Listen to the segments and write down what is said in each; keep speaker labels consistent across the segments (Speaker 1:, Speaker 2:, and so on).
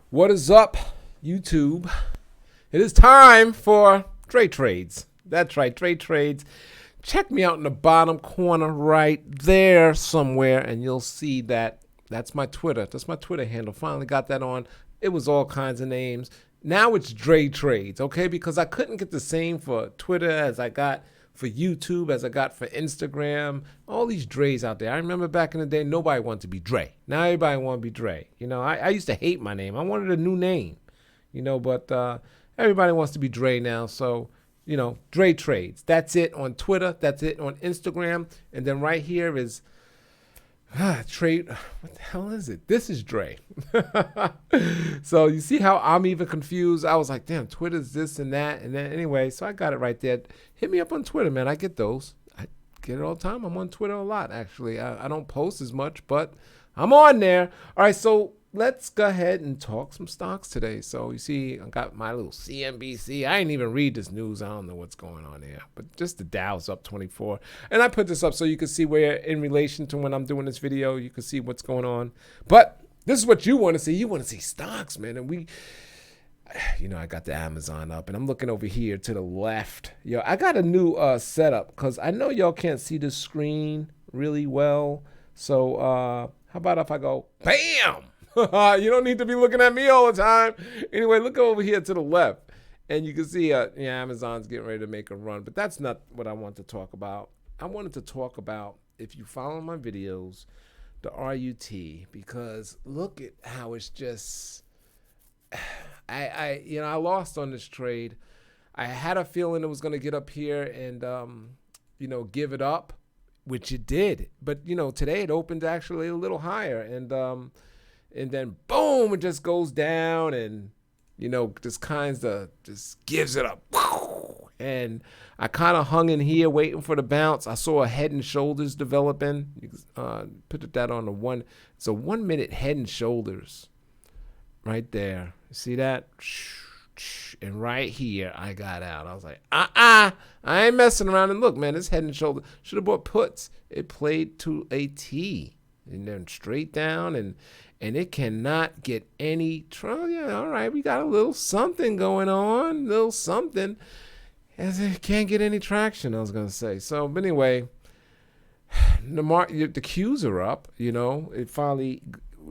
Speaker 1: What is up, YouTube? It is time for Dre Trades. That's right, Dre Trades. Check me out in the bottom corner right there somewhere, and you'll see that that's my Twitter. That's my Twitter handle. Finally got that on. It was all kinds of names. Now it's Dre Trades, okay? Because I couldn't get the same for Twitter as I got for YouTube, as I got for Instagram. All these Dre's out there. I remember back in the day, nobody wanted to be Dre. Now everybody want to be Dre. You know, I used to hate my name. I wanted a new name, but everybody wants to be Dre now. So, Dre Trades. That's it on Twitter. That's it on Instagram. And then right here is trade. What the hell is it? This is Dre. So you see how I'm even confused? I was like, damn, Twitter's this and that. And then anyway, so I got it right there. Hit me up on Twitter, man. I get those. I get it all the time. I'm on Twitter a lot, actually. I don't post as much, but I'm on there. All right, so let's go ahead and talk some stocks today. So you see, I got my little CNBC. I didn't even read this news. I don't know what's going on there, but just the Dow's up 24. And I put this up so you can see where, in relation to when I'm doing this video, you can see what's going on. But this is what you want to see. You want to see stocks, man. And I got the Amazon up, and I'm looking over here to the left. I got a new setup because I know y'all can't see the screen really well. So how about if I go, bam? You don't need to be looking at me all the time. Anyway, look over here to the left, and you can see Amazon's getting ready to make a run. But that's not what I want to talk about. I wanted to talk about, if you follow my videos, the RUT, because look at how it's just. I lost on this trade. I had a feeling it was going to get up here and give it up, which it did. But today it opened actually a little higher, and then boom, it just goes down, and just gives it up. And I kind of hung in here waiting for the bounce. I saw a head and shoulders developing. Put that on it's a 1 minute head and shoulders right there. See that? And right here, I got out. I was like, I ain't messing around. And look, man, this head and shoulder should have bought puts. It played to a T, and then straight down, and it cannot get any trouble. Yeah, all right, we got a little something going on, little something, as it can't get any traction. I was gonna say. So, but anyway, the Qs are up. It finally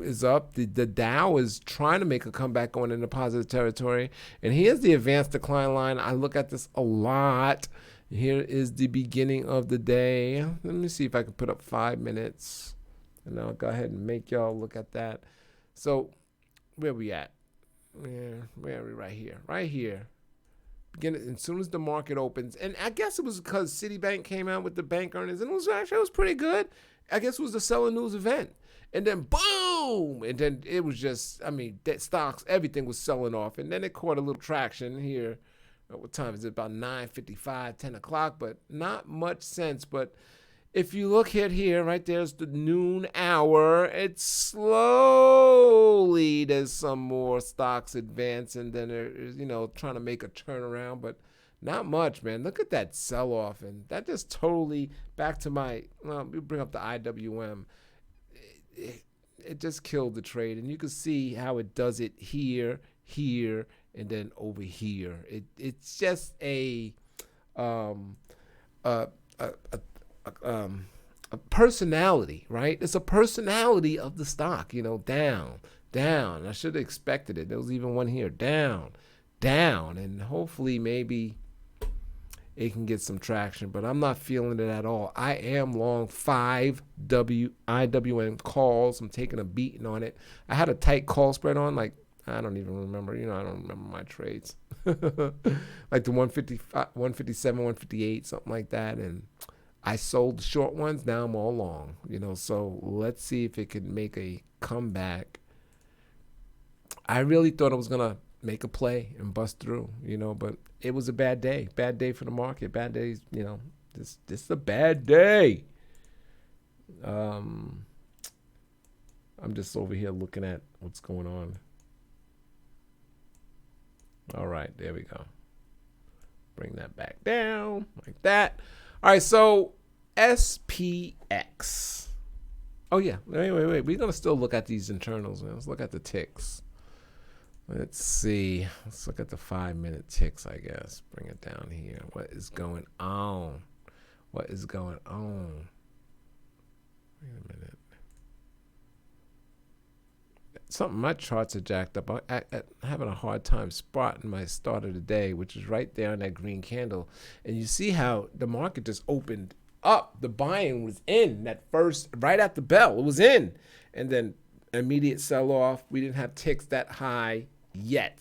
Speaker 1: is up. The Dow is trying to make a comeback going into positive territory. And here's the advanced decline line. I look at this a lot. Here is the beginning of the day. Let me see if I can put up 5 minutes. And I'll go ahead and make y'all look at that. So where we at? Where are we? Right here. Right here. As soon as the market opens. And I guess it was because Citibank came out with the bank earnings. And it was pretty good. I guess it was the selling news event. And then boom, and then it was just, that stocks, everything was selling off. And then it caught a little traction here. What time is it? About 9:55, 10 o'clock, but not much sense. But if you look at here, right there's the noon hour. It's slowly, there's some more stocks advancing. Then they're, trying to make a turnaround, but not much, man. Look at that sell-off. And that just totally, back to we bring up the IWM. It just killed the trade, and you can see how it does it here, and then over here. It's just a personality, right? It's a personality of the stock, down. I should have expected it. There was even one here, down, and hopefully maybe it can get some traction, but I'm not feeling it at all. I am long 5 IWM calls. I'm taking a beating on it. I had a tight call spread on, I don't even remember. I don't remember my trades. Like the 155, 157, 158, something like that. And I sold the short ones. Now I'm all long, so let's see if it can make a comeback. I really thought it was going to make a play and bust through, but it was a bad day for the market. Bad days, this is a bad day. I'm just over here looking at what's going on. All right, there we go. Bring that back down like that. All right, so SPX. Oh yeah, wait. We're gonna still look at these internals, man. Let's look at the ticks. Let's see. Let's look at the 5-minute ticks, I guess. Bring it down here. What is going on? What is going on? Wait a minute. Something, my charts are jacked up. I'm having a hard time spotting my start of the day, which is right there on that green candle. And you see how the market just opened up. The buying was in that first, right at the bell. It was in. And then immediate sell off. We didn't have ticks that high yet.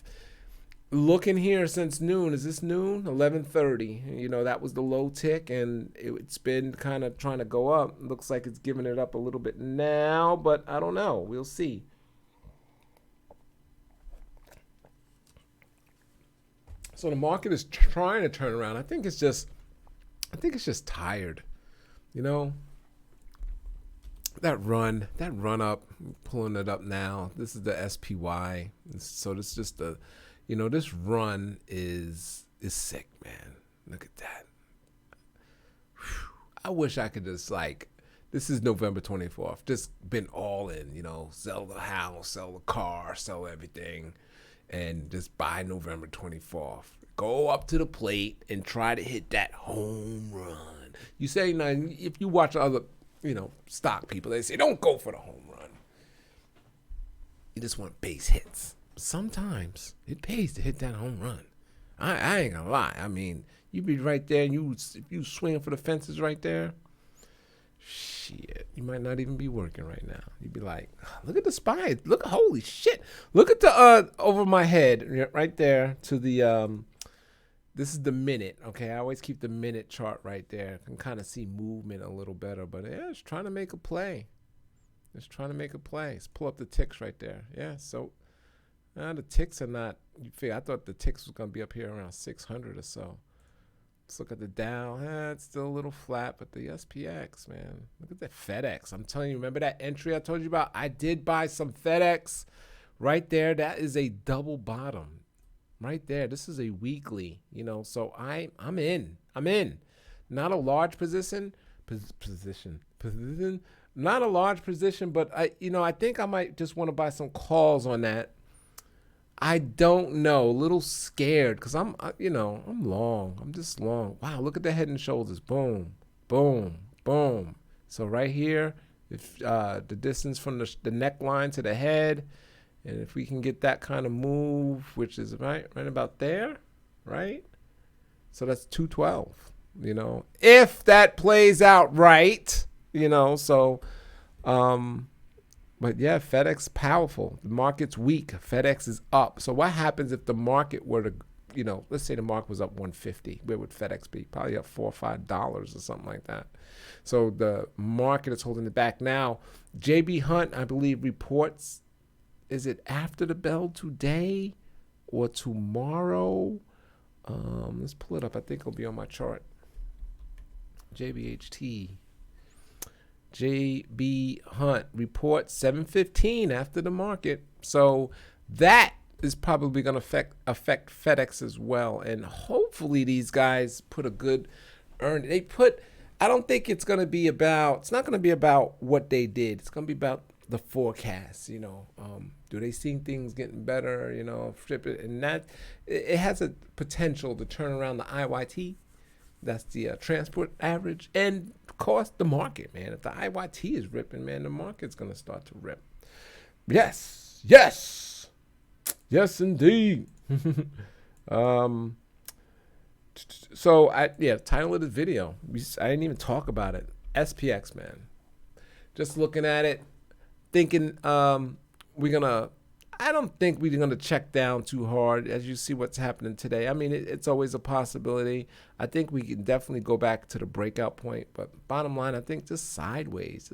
Speaker 1: Looking here since noon, is this noon? 11:30. You know, that was the low tick, and it's been kind of trying to go up. Looks like it's giving it up a little bit now, but I don't know. We'll see. So the market is trying to turn around. I think it's just tired. You know, that run up, pulling it up now. This is the SPY. So this is just the, you know, this run is sick, man. Look at that. Whew. I wish I could just like, this is November 24th. Just been all in, you know, sell the house, sell the car, sell everything, and just buy November 24th. Go up to the plate and try to hit that home run. You say, now, if you watch other, you know, stock people, they say, don't go for the home run. You just want base hits. Sometimes it pays to hit that home run. I ain't gonna lie. I mean, you be right there, and if you swing for the fences right there, shit, you might not even be working right now. You'd be like, look at the SPY. Look, holy shit. Look at the over my head right there to the this is the minute, okay? I always keep the minute chart right there. I can kind of see movement a little better, but yeah, it's trying to make a play. It's trying to make a play. Let's pull up the ticks right there. Yeah, so the ticks are not, you figure, I thought the ticks was going to be up here around 600 or so. Let's look at the Dow. It's still a little flat, but the SPX, man. Look at that FedEx. I'm telling you, remember that entry I told you about? I did buy some FedEx right there. That is a double bottom. Right there. This is a weekly, you know, so I'm in. Not a large position, not a large position, but I think I might just want to buy some calls on that. I don't know, a little scared because I'm long. I'm just long. Wow, look at the head and shoulders. Boom, boom, boom. So right here, if the distance from the neckline to the head, and if we can get that kind of move, which is right about there, right? So that's 212, you know, if that plays out right, you know, so, but yeah, FedEx powerful. The market's weak. FedEx is up. So what happens if the market were to, you know, let's say the market was up 150, where would FedEx be? Probably up $4 or $5 or something like that. So the market is holding it back. Now, JB Hunt, I believe, reports, is it after the bell today or tomorrow? Let's pull it up. I think it'll be on my chart. JBHT. JB Hunt reports 7:15 after the market. So that is probably going to affect FedEx as well. And hopefully these guys put a good earn. I don't think it's not going to be about what they did. It's going to be about the forecast, you know. Do they see things getting better, you know, flip it, and that it has a potential to turn around the IYT. That's the transport average, and of course the market, man. If the IYT is ripping, man, the market's gonna start to rip. Yes, indeed. So title of the video. I didn't even talk about it. SPX, man. Just looking at it, thinking I don't think we're going to check down too hard as you see what's happening today. I mean, it's always a possibility. I think we can definitely go back to the breakout point. But bottom line, I think just sideways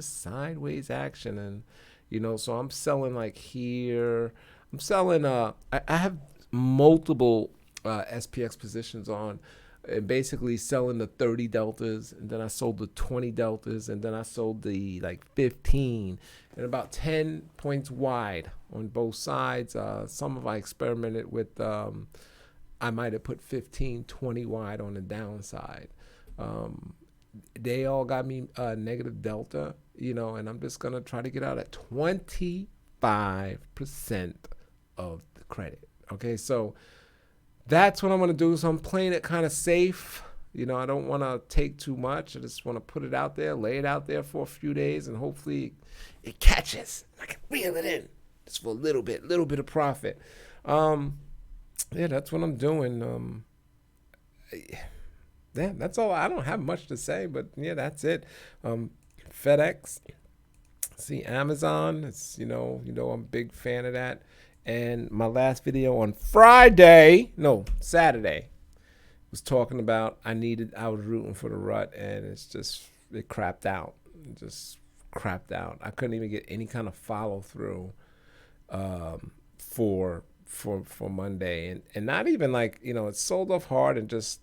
Speaker 1: action. And, you know, so I'm selling like here. I'm selling, I have multiple SPX positions on. And basically selling the 30 deltas, and then I sold the 20 deltas, and then I sold the like 15, and about 10 points wide on both sides. Some of I experimented with, I might have put 15, 20 wide on the downside. They all got me negative delta, you know, and I'm just going to try to get out at 25% of the credit. Okay, so that's what I'm gonna do. So I'm playing it kind of safe. I don't want to take too much. I just want to put it out there, lay it out there for a few days, and hopefully it catches. I can reel it in just for a little bit of profit. Yeah, that's what I'm doing. Yeah, that's all. I don't have much to say, but yeah, that's it. FedEx, see Amazon. It's I'm a big fan of that. And my last video on Saturday, was talking about I was rooting for the rut, and it crapped out. It just crapped out. I couldn't even get any kind of follow through for Monday, and not even like it sold off hard and just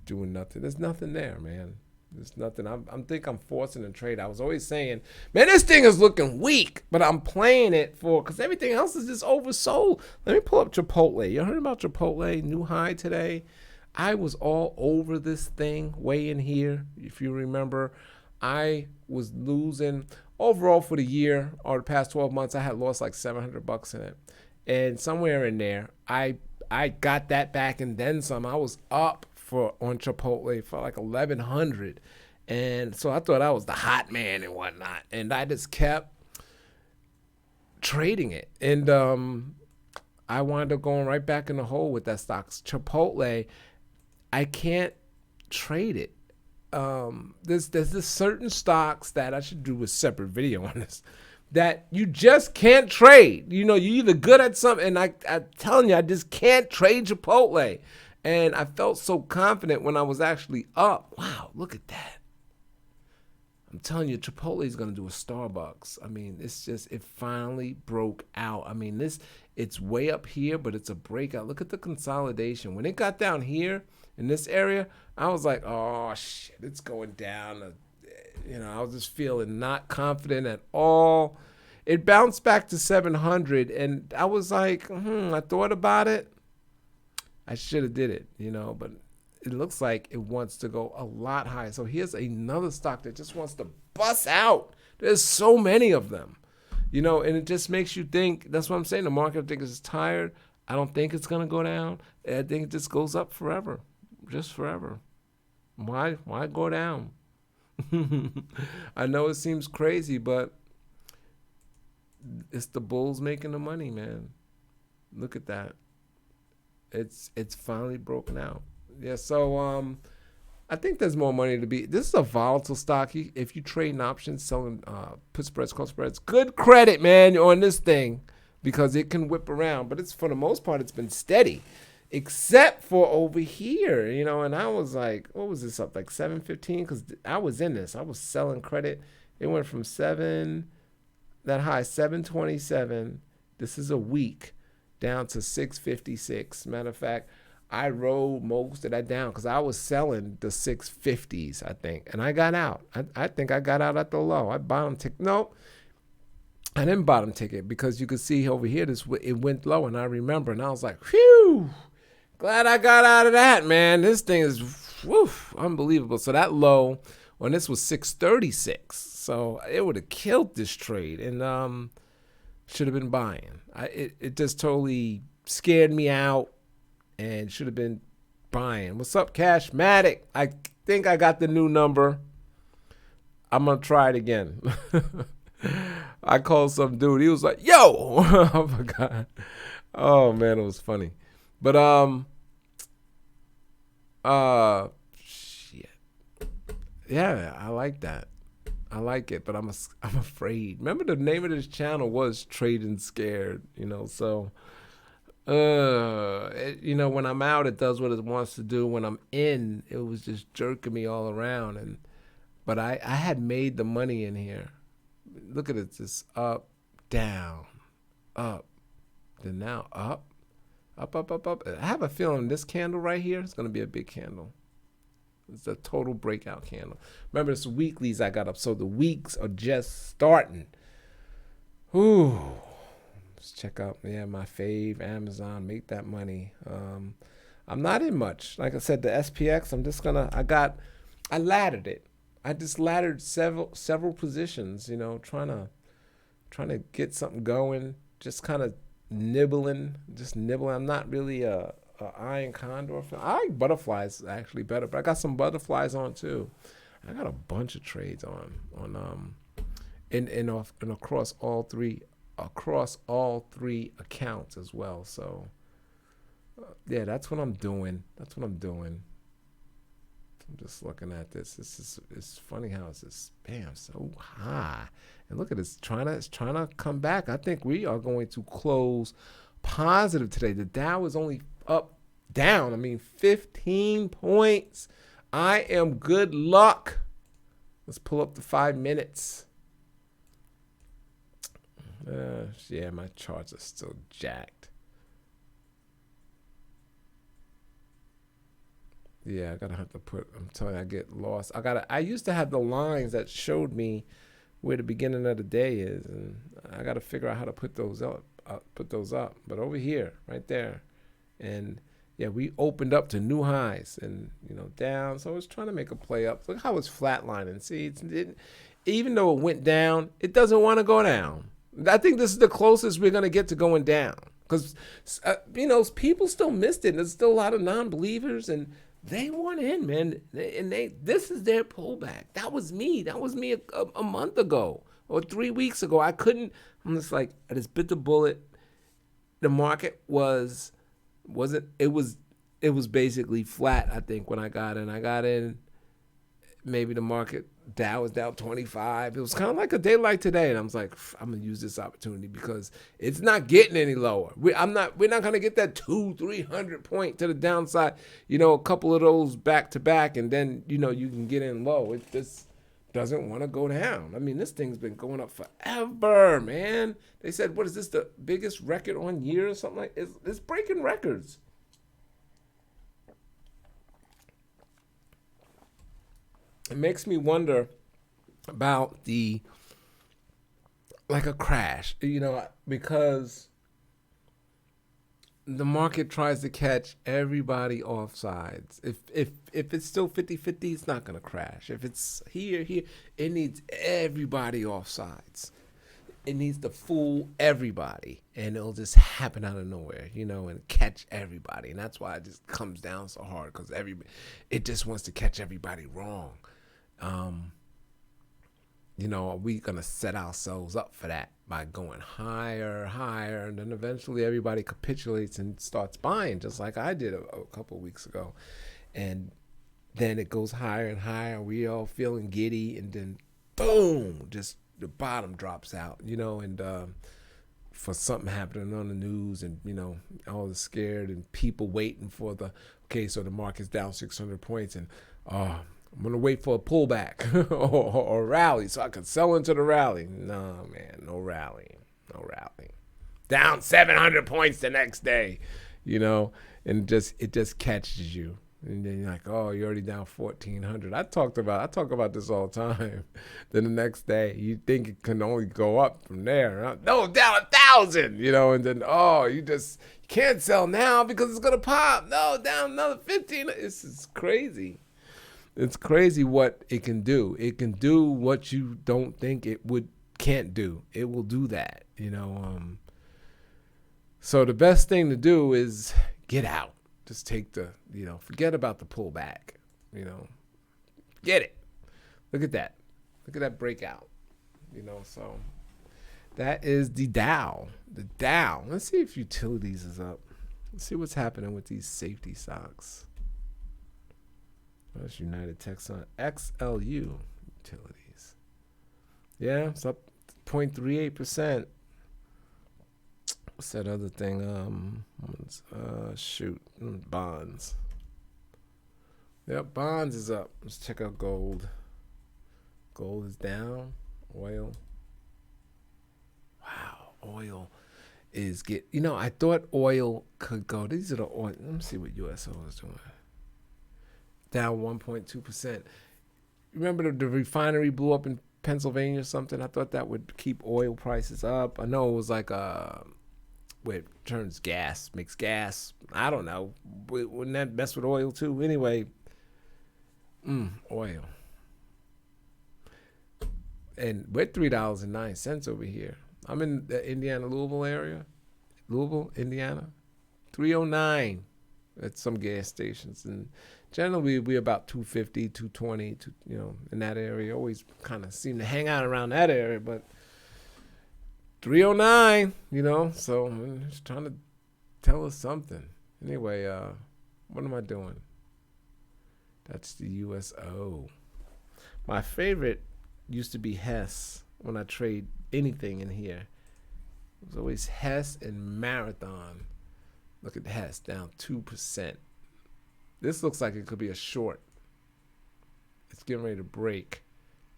Speaker 1: doing nothing. There's nothing there, man. There's nothing. I'm think I'm forcing a trade. I was always saying, man, this thing is looking weak, but I'm playing it because everything else is just oversold. Let me pull up Chipotle. You heard about Chipotle new high today? I was all over this thing way in here. If you remember, I was losing overall for the year or the past 12 months. I had lost like $700 in it, and somewhere in there, I got that back and then some. I was up on Chipotle for like 1,100, and so I thought I was the hot man and whatnot, and I just kept trading it, and I wound up going right back in the hole with that stock. Chipotle, I can't trade it. There's this certain stocks that I should do a separate video on this that you just can't trade. You're either good at something, and I'm telling you, I just can't trade Chipotle. And I felt so confident when I was actually up. Wow, look at that. I'm telling you, Chipotle is going to do a Starbucks. I mean, it finally broke out. I mean, it's way up here, but it's a breakout. Look at the consolidation. When it got down here in this area, I was like, oh, shit, it's going down. I was just feeling not confident at all. It bounced back to 700, and I was like, I thought about it. I should have did it, but it looks like it wants to go a lot higher. So here's another stock that just wants to bust out. There's so many of them, and it just makes you think. That's what I'm saying. The market, I think, is tired. I don't think it's going to go down. I think it just goes up forever, just forever. Why go down? I know it seems crazy, but it's the bulls making the money, man. Look at that. It's finally broken out. Yeah, so I think there's more money to be. This is a volatile stock. If you trade in options, selling put spreads, call spreads, good credit, man, on this thing because it can whip around. But it's for the most part, it's been steady, except for over here, And I was like, what was this up like 715? Because I was in this. I was selling credit. It went from that high 727. This is a week. Down to 656. Matter of fact, I rolled most of that down because I was selling the 650s, I think, and I got out. I think I got out at the low. I bottom ticket. No, I didn't bottom ticket because you could see over here it went low, and I remember, and I was like, "Phew, glad I got out of that, man. This thing is unbelievable." So that low on this was 636. So it would have killed this trade, and should have been buying. It just totally scared me out and should have been buying. What's up, Cashmatic? I think I got the new number. I'm going to try it again. I called some dude. He was like, yo! I forgot. Oh, man, it was funny. But, shit. Yeah, I like that. I like it, but I'm afraid. Remember, the name of this channel was Trading Scared, so when I'm out, it does what it wants to do. When I'm in, it was just jerking me all around, but I had made the money in here. Look at it, just up, down, up, then now up, up. I have a feeling this candle right here is going to be a big candle. It's a total breakout candle. Remember, it's weeklies I got up, so the weeks are just starting. Ooh. Let's check out, my fave, Amazon, make that money. I'm not in much. Like I said, the SPX, I laddered it. I just laddered several positions, trying to get something going. Just kind of nibbling, just nibbling. I'm not really a iron condor fan. I like butterflies actually better, but I got some butterflies on too. I got a bunch of trades on in across all three accounts as well. So yeah, that's what I'm doing. That's what I'm doing. I'm just looking at this. It's funny how it's just bam so high, and look at this it's trying to come back. I think we are going to close positive today. The Dow is only up down. I mean, 15 points. I am good luck. Let's pull up the 5 minutes. Yeah, my charts are still jacked. Yeah, I gotta have to put. I'm telling you, I get lost. I used to have the lines that showed me where the beginning of the day is, and I gotta figure out how to put those up. Put those up. But over here, right there, and yeah, we opened up to new highs, and down. So I was trying to make a play up. Look how it's flatlining. See, even though it went down, it doesn't want to go down. I think this is the closest we're gonna get to going down, because people still missed it. There's still a lot of non-believers, and they want in, man. This is their pullback. That was me. That was me a month ago or 3 weeks ago. I'm just like, I just bit the bullet. The market wasn't. It was basically flat. I think when I got in, maybe the market Dow was down 25. It was kind of like a day like today, and I was like, I'm gonna use this opportunity because it's not getting any lower. We're not gonna get that 200-300 point to the downside. A couple of those back to back, and then you can get in low. It just doesn't want to go down. I mean, this thing's been going up forever, man. They said, what is this, the biggest record on year or something like? It's breaking records. It makes me wonder about a crash, because the market tries to catch everybody off sides. If it's still 50-50, it's not going to crash. If it's here, it needs everybody off sides. It needs to fool everybody, and it'll just happen out of nowhere, and catch everybody. And that's why it just comes down so hard, because it just wants to catch everybody wrong. Are we going to set ourselves up for that by going higher, and then eventually everybody capitulates and starts buying, just like I did a couple of weeks ago. And then it goes higher and higher. We all feeling giddy, and then boom, just the bottom drops out, and for something happening on the news, and all the scared and people waiting for so the market's down 600 points, and I'm going to wait for a pullback or a rally so I can sell into the rally. No, man, no rally. Down 700 points the next day, and it just catches you. And then you're like, oh, you're already down 1,400. I talk about this all the time. Then the next day, you think it can only go up from there. No, down 1,000, and then, you can't sell now because it's going to pop. No, down another 15. It's crazy. It's crazy what it can do. It can do what you don't think can't do. It will do that, So the best thing to do is get out. Just take forget about the pullback, Get it. Look at that. Look at that breakout, So that is the Dow. The Dow. Let's see if utilities is up. Let's see what's happening with these safety stocks. That's United Texan XLU utilities. Yeah, it's up 0.38%. What's that other thing? Bonds. Yep, bonds is up. Let's check out gold. Gold is down. Oil. Wow, oil is I thought oil could go. These are the oil. Let me see what USO is doing. Down 1.2%. Remember the refinery blew up in Pennsylvania or something? I thought that would keep oil prices up. I know it was like where it turns gas, makes gas. I don't know. Wouldn't that mess with oil too? Anyway, oil. And we're $3.09 over here. I'm in the Indiana, Louisville area. Louisville, Indiana. 309 at some gas stations. And generally, we're about 250, 220, in that area. Always kind of seem to hang out around that area. But 309, so I'm just trying to tell us something. Anyway, what am I doing? That's the USO. My favorite used to be Hess when I trade anything in here. It was always Hess and Marathon. Look at Hess, down 2%. This looks like it could be a short. It's getting ready to break.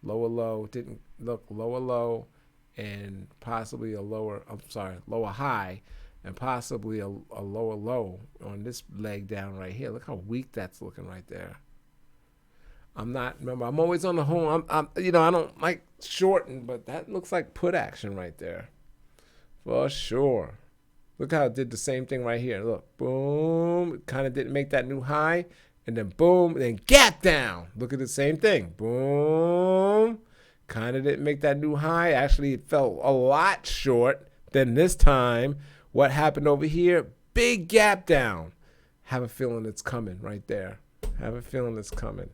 Speaker 1: Lower low, didn't look lower low, and possibly lower high, and possibly a lower low on this leg down right here. Look how weak that's looking right there. I'm always on the home. I don't like shorting, but that looks like put action right there. For sure. Look how it did the same thing right here. Look, boom. It kind of didn't make that new high. And then boom, then gap down. Look at the same thing. Boom. Kind of didn't make that new high. Actually, it fell a lot short than this time. What happened over here? Big gap down. Have a feeling it's coming right there. Have a feeling it's coming.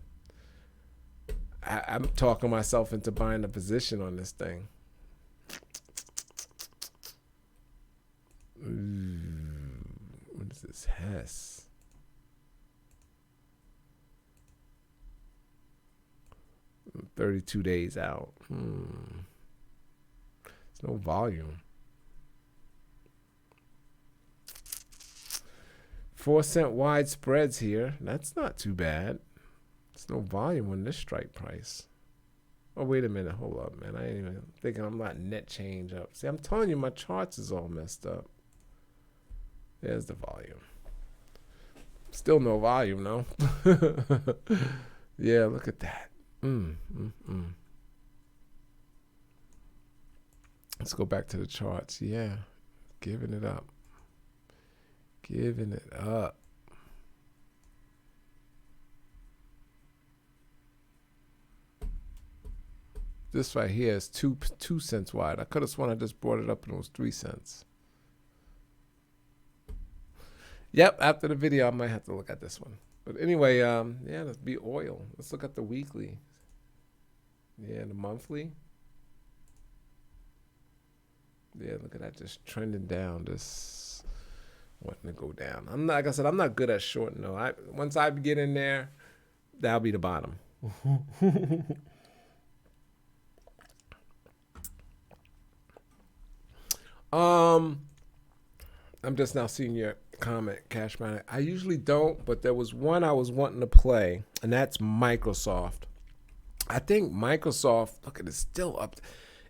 Speaker 1: I'm talking myself into buying a position on this thing. What is this? Hess. I'm 32 days out. There's no volume. 4-cent wide spreads here. That's not too bad. There's no volume on this strike price. Oh, wait a minute. Hold up, man. I ain't even thinking I'm not net change up. See, I'm telling you, my charts is all messed up. There's the volume. Still no volume, no? Yeah, look at that. Let's go back to the charts. Yeah, giving it up. Giving it up. This right here is 2 cents wide. I could have sworn I just brought it up and it was 3 cents. Yep, after the video, I might have to look at this one. But anyway, let's be oil. Let's look at the weekly. Yeah, the monthly. Yeah, look at that, just trending down, just wanting to go down. Like I said, I'm not good at shorting though. Once I get in there, that'll be the bottom. I'm just now seeing your comment, Cash Money. I usually don't, but there was one I was wanting to play, and that's Microsoft. I think Microsoft, look at it, still up,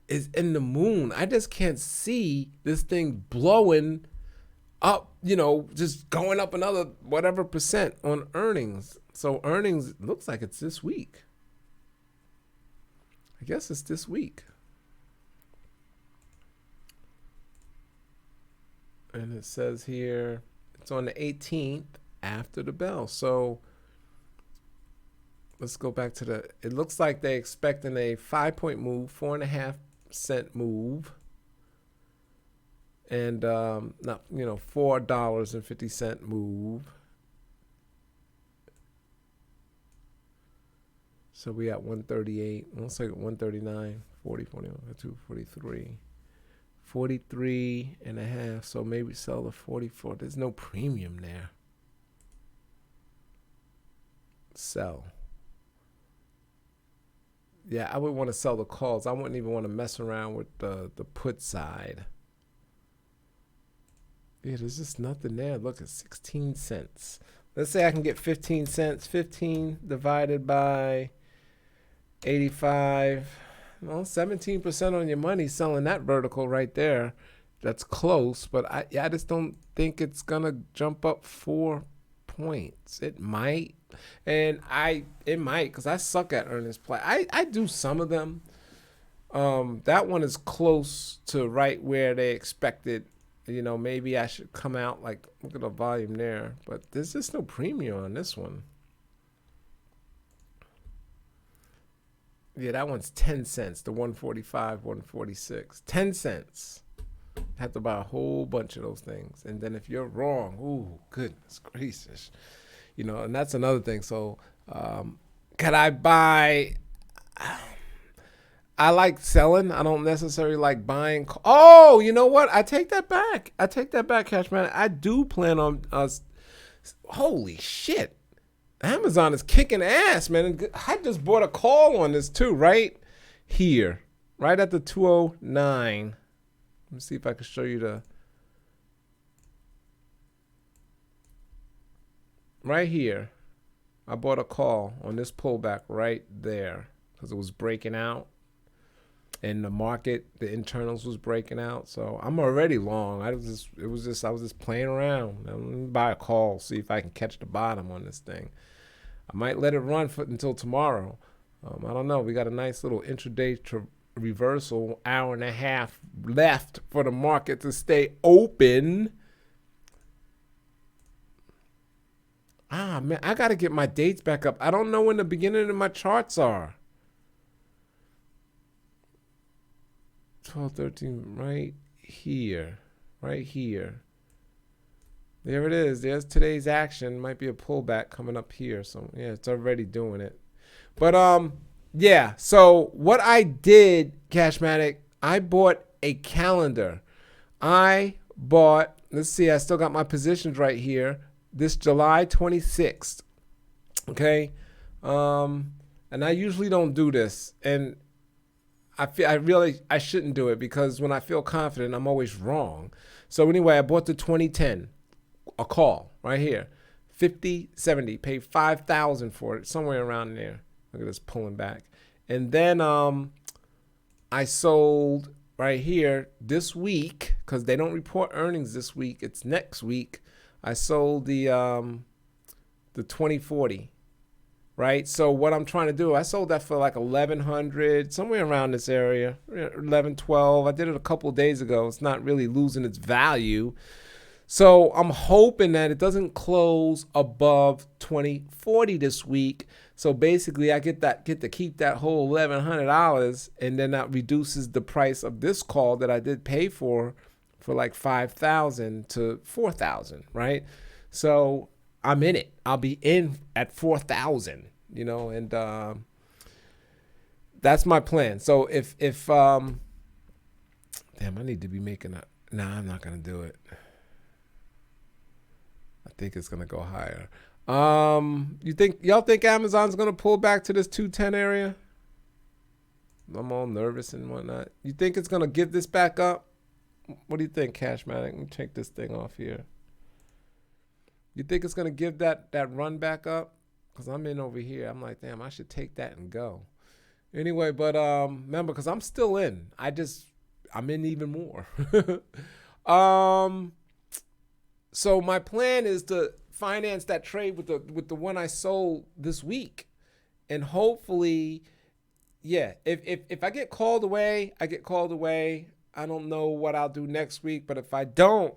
Speaker 1: is in the moon. I just can't see this thing blowing up, just going up another whatever percent on earnings. So earnings, looks like it's this week. I guess it's this week. And it says here, it's on the 18th after the bell. So let's go back to it looks like they're expecting a 5-point move, 4.5-cent move. And, $4.50 move. So we at 138, looks like 139, 40, 41, 42, 43. 43 and a half, so maybe sell the 44. There's no premium there. Sell. Yeah, I would want to sell the calls. I wouldn't even want to mess around with the put side. Yeah, there's just nothing there. Look at 16 cents. Let's say I can get 15 cents. 15 divided by 85. Well, 17% on your money selling that vertical right there. That's close, but I just don't think it's gonna jump up 4 points. It might, and it might, because I suck at earnings play. I do some of them. That one is close to right where they expected. Maybe I should come out, like, look at the volume there, but there's just no premium on this one. Yeah, that one's 10 cents. The 145, 146. 10 cents. have to buy a whole bunch of those things. And then if you're wrong, ooh, goodness gracious. And that's another thing. So, can I buy? I like selling. I don't necessarily like buying. Oh, you know what? I take that back. Cash Man. I do plan on us. Holy shit. Amazon is kicking ass, man. I just bought a call on this too, right here, right at the 209. Let me see if I can show you right here. I bought a call on this pullback right there because it was breaking out. And the market, the internals was breaking out, so I'm already long. I was just playing around. Let me buy a call, see if I can catch the bottom on this thing. I might let it run until tomorrow. I don't know. We got a nice little intraday reversal, hour and a half left for the market to stay open. Man, I got to get my dates back up. I don't know when the beginning of my charts are. 12, 13, right here. There it is. There's today's action. Might be a pullback coming up here. So yeah, it's already doing it. But yeah. So what I did, Cashmatic, I bought a calendar. Let's see, I still got my positions right here. This July 26th. Okay. And I usually don't do this. And I shouldn't do it because when I feel confident, I'm always wrong. So anyway, I bought the 2010, a call right here, 50.70, paid $5,000 for it, somewhere around there. Look at this pulling back. And then I sold right here this week because they don't report earnings this week. It's next week. I sold the 2040. Right, so what I'm trying to do, I sold that for like 1,100, somewhere around this area, 11, 12. I did it a couple of days ago. It's not really losing its value. So I'm hoping that it doesn't close above 2040 this week. So basically, I get to keep that whole $1,100, and then that reduces the price of this call that I did pay for like $5,000 to $4,000. Right, so I'm in it. I'll be in at 4,000, and that's my plan. So if damn, I need to be making nah, I'm not gonna do it. I think it's gonna go higher. Y'all think Amazon's gonna pull back to this 210 area? I'm all nervous and whatnot. You think it's gonna give this back up? What do you think, Cashmatic? Let me take this thing off here. You think it's going to give that run back up? Because I'm in over here. I'm like, damn, I should take that and go. Anyway, but remember, because I'm still in. I'm in even more. So my plan is to finance that trade with the one I sold this week. And hopefully, yeah, if I get called away, I get called away. I don't know what I'll do next week. But if I don't,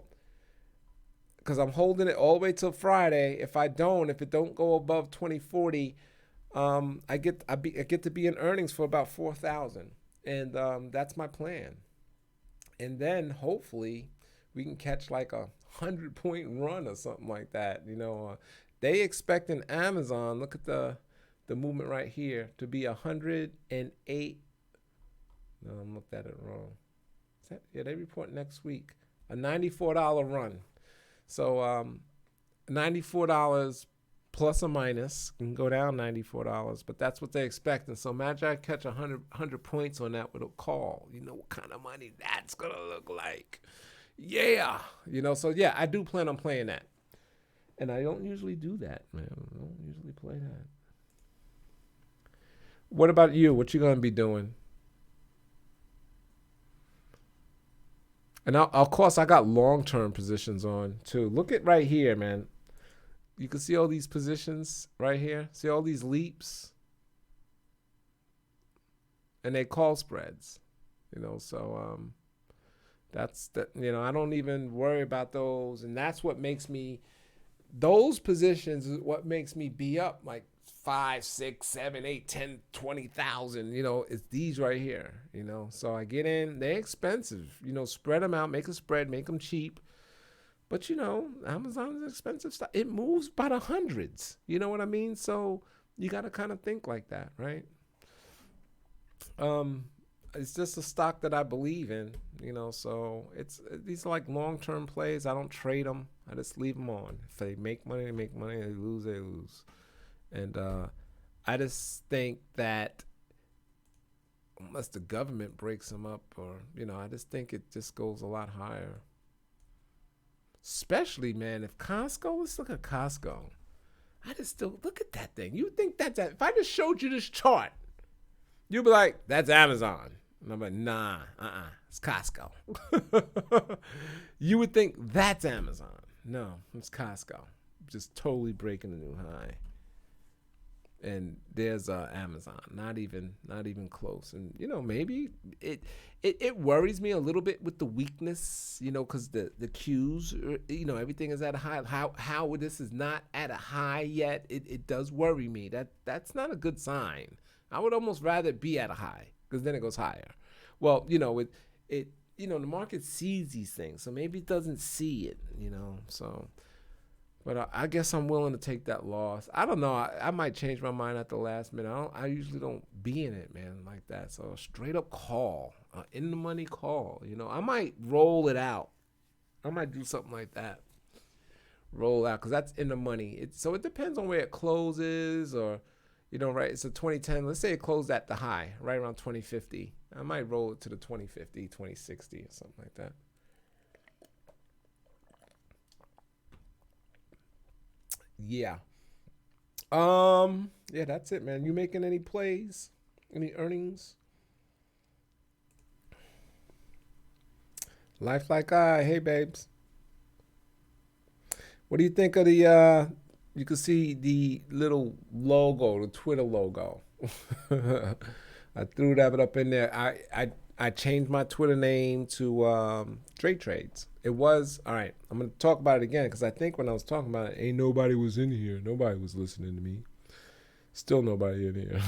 Speaker 1: because I'm holding it all the way till Friday. If it don't go above 2040, I get to be in earnings for about 4,000, and that's my plan. And then hopefully we can catch like a 100-point run or something like that. They expect in Amazon. Look at the movement right here to be 108. No, I looked at it wrong. Yeah, they report next week a $94 run. So $94 plus or minus can go down $94, but that's what they're expecting. So imagine I catch 100 points on that with a call. You know what kind of money that's gonna look like? Yeah, So yeah, I do plan on playing that, and I don't usually do that, man. I don't usually play that. What about you? What you gonna be doing? And of course, I got long-term positions on too. Look at right here, man. You can see all these positions right here. See all these leaps? And they call spreads, so that's that. I don't even worry about those. And that's what makes me, those positions is what makes me be up like 5, 6, 7, 8, 10, 20,000. It's these right here. So I get in. They're expensive. Spread them out, make a spread, make them cheap. But Amazon's expensive stuff. It moves by the hundreds. You know what I mean? So you got to kind of think like that, right? Um, it's just a stock that I believe in. So it's these are like long term plays. I don't trade them. I just leave them on. If they make money, they make money. They lose. And I just think that unless the government breaks them up, or I just think it just goes a lot higher. Especially, man, if Costco, let's look at Costco. I just still look at that thing. You think that's if I just showed you this chart, you'd be like, that's Amazon. And I'm like, nah, it's Costco. You would think that's Amazon. No, it's Costco. Just totally breaking a new high. And there's Amazon, not even close. And maybe it worries me a little bit with the weakness, because the Qs, everything is at a high. How this is not at a high yet? It does worry me. That's not a good sign. I would almost rather it be at a high, because then it goes higher. Well, the market sees these things, so maybe it doesn't see it, so. But I guess I'm willing to take that loss. I don't know. I might change my mind at the last minute. I usually don't be in it, man, like that. So a straight up call, in the money call. I might roll it out. I might do something like that. Roll out, because that's in the money. So it depends on where it closes, or, right? It's a 2010. Let's say it closed at the high, right around 2050. I might roll it to the 2050, 2060, or something like that. Yeah. Yeah, that's it, man. You making any plays? Any earnings? Life like I. Hey, babes. What do you think of the you can see the little logo, the Twitter logo. I threw that up in there. I changed my Twitter name to Trade Trades. It was all right. I'm gonna talk about it again, because I think when I was talking about it, ain't nobody was in here. Nobody was listening to me. Still nobody in here.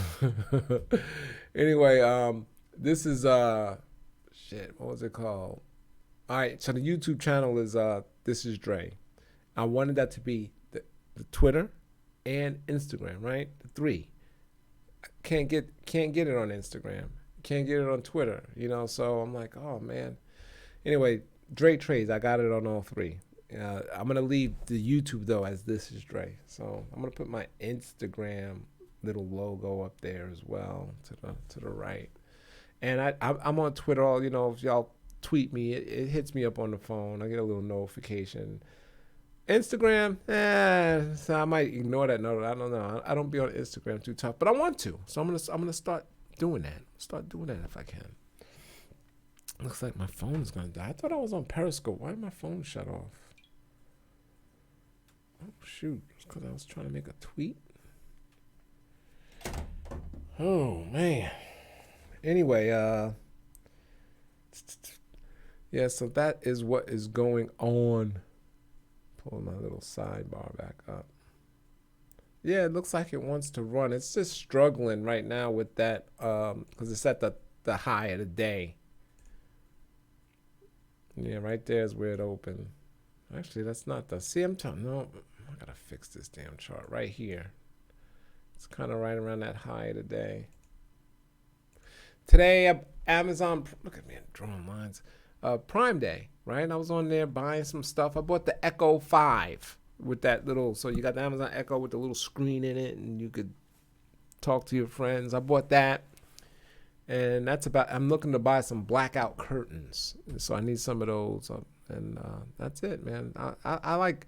Speaker 1: Anyway, this is shit. What was it called? All right. So the YouTube channel is This Is Dre. I wanted that to be the Twitter and Instagram, right? The three. Can't get it on Instagram. Can't get it on Twitter. So I'm like, oh man. Anyway, Dre Trades, I got it on all three. I'm gonna leave the YouTube though as This Is Dre. So I'm gonna put my Instagram little logo up there as well to the right. And I'm on Twitter. All if y'all tweet me, it hits me up on the phone. I get a little notification. Instagram, so I might ignore that note. I don't know. I don't be on Instagram too tough, but I want to. So I'm gonna start doing that. Start doing that if I can. Looks like my phone is gonna die. I thought I was on Periscope. Why did my phone shut off? Oh shoot! It's because I was trying to make a tweet. Oh man. Anyway, yeah. So that is what is going on. Pull my little sidebar back up. Yeah, it looks like it wants to run. It's just struggling right now with that because it's at the high of the day. Yeah, right there is where it opened. Actually, that's not the... See, I'm telling... No, I gotta fix this damn chart right here. It's kind of right around that high of the day. Today, Amazon... Look at me, I'm drawing lines. Prime Day, right? I was on there buying some stuff. I bought the Echo 5 with that little... So you got the Amazon Echo with the little screen in it, and you could talk to your friends. I bought that. And that's about... I'm looking to buy some blackout curtains. So I need some of those. And that's it, man. I like...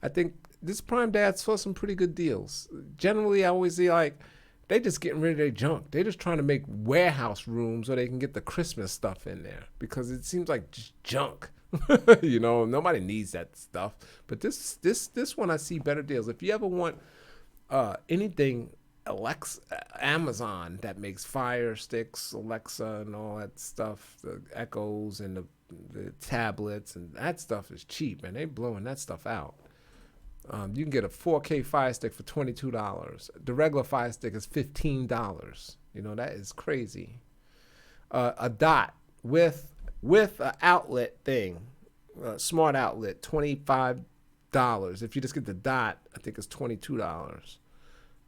Speaker 1: I think this Prime Day, I saw some pretty good deals. Generally, I always see like... They just getting rid of their junk. They're just trying to make warehouse rooms so they can get the Christmas stuff in there. Because it seems like just junk. You know, nobody needs that stuff. But this one, I see better deals. If you ever want anything... Alexa, Amazon that makes Fire Sticks, Alexa, and all that stuff, the Echoes and the tablets, and that stuff is cheap, and they blowing that stuff out. You can get a 4K Fire Stick for $22. The regular Fire Stick is $15. You know, that is crazy. A dot with an outlet thing, smart outlet, $25. If you just get the dot, I think it's $22.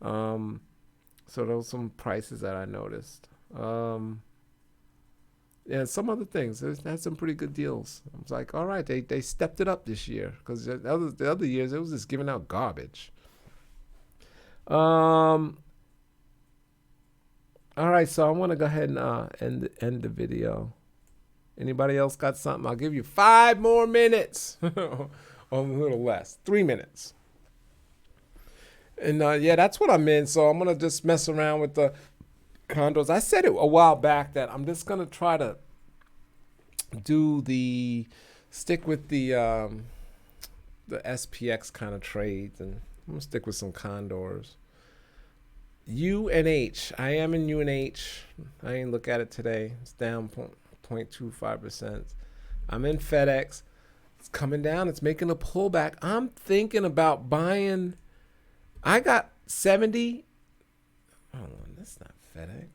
Speaker 1: So those are some prices that I noticed. Yeah, some other things. They had some pretty good deals. I was like, all right, they stepped it up this year, because the other years it was just giving out garbage. All right, so I want to go ahead and end the video. Anybody else got something? I'll give you 5 more minutes, or a little less, 3 minutes. And yeah, that's what I'm in. So I'm gonna just mess around with the Condors. I said it a while back that I'm just gonna try to stick with the SPX kind of trades, and I'm gonna stick with some Condors. UNH, I am in UNH. I didn't look at it today. It's down 0.25%. I'm in FedEx. It's coming down. It's making a pullback. I'm thinking about buying. I got 70. Oh, that's not FedEx.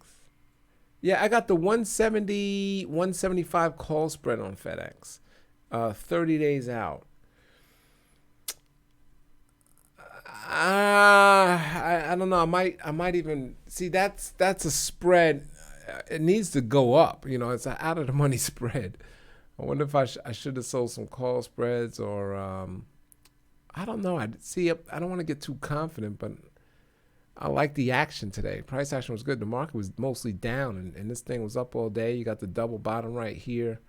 Speaker 1: Yeah, I got the 170, 175 call spread on FedEx, 30 days out. I don't know. I might even see that's a spread. It needs to go up. You know, it's an out of the money spread. I wonder if I should have sold some call spreads, or I don't know. I don't want to get too confident, but I like the action today. Price action was good. The market was mostly down, and this thing was up all day. You got the double bottom right here.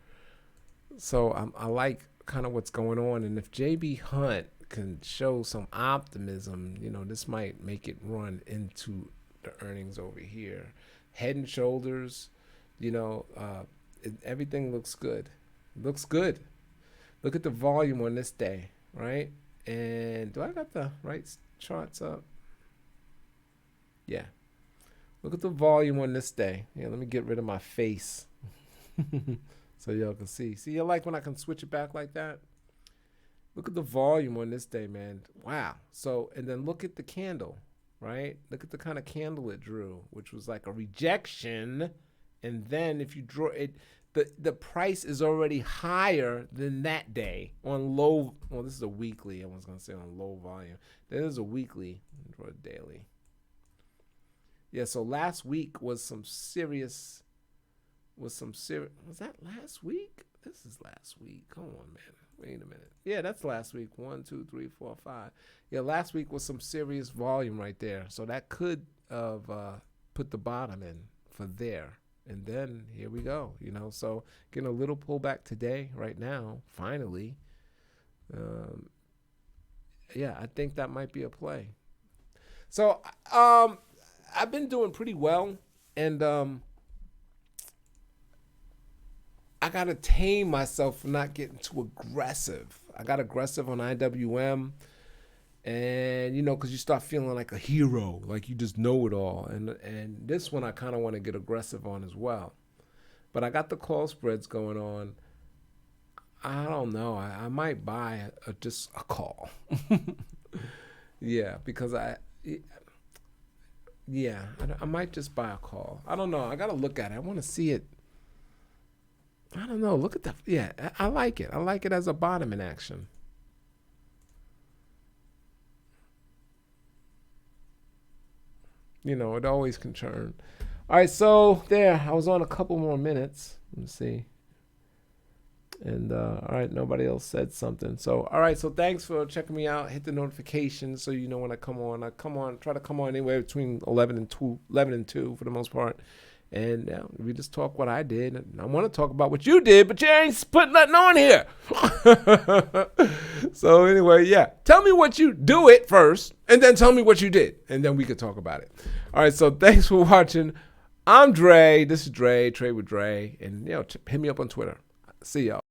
Speaker 1: So I like kind of what's going on. And if JB Hunt can show some optimism, you know, this might make it run into the earnings over here. Head and shoulders, you know, everything looks good. Looks good. Look at the volume on this day, right? And do I got the right charts up? Yeah. Look at the volume on this day. Yeah, let me get rid of my face so y'all can see. See, you like when I can switch it back like that? Look at the volume on this day, man. Wow. So, and then look at the candle, right? Look at the kind of candle it drew, which was like a rejection. And then if you draw it, the price is already higher than that day on low. Well, this is a weekly. I was going to say on low volume. There is a weekly. Draw a daily. Yeah, so last week was some serious. Was that last week? This is last week. Come on, man. Wait a minute. Yeah, that's last week. 1, 2, 3, 4, 5. Yeah, last week was some serious volume right there. So that could have put the bottom in for there. And then here we go. You know, so getting a little pullback today, right now, finally. Yeah, I think that might be a play. So I've been doing pretty well, and I got to tame myself from not getting too aggressive. I got aggressive on IWM, and, you know, because you start feeling like a hero, like you just know it all. And this one I kind of want to get aggressive on as well. But I got the call spreads going on. I don't know. I might buy just a call. Yeah, because I might just buy a call. I don't know. I got to look at it. I want to see it. I don't know. Look at that. Yeah, I like it. I like it as a bottom in action. You know, it always can churn. All right, so there. I was on a couple more minutes. Let's see. And all right, nobody else said something. So all right, so thanks for checking me out. Hit the notifications so you know when I come on. Try to come on anywhere between 11 and 2 for the most part. And we just talk what I did. And I want to talk about what you did, but you ain't putting nothing on here. So anyway, yeah. Tell me what you do it first, and then tell me what you did, and then we could talk about it. All right, so thanks for watching. I'm Dre. This is Dre, Trade with Dre. And, you know, hit me up on Twitter. See y'all.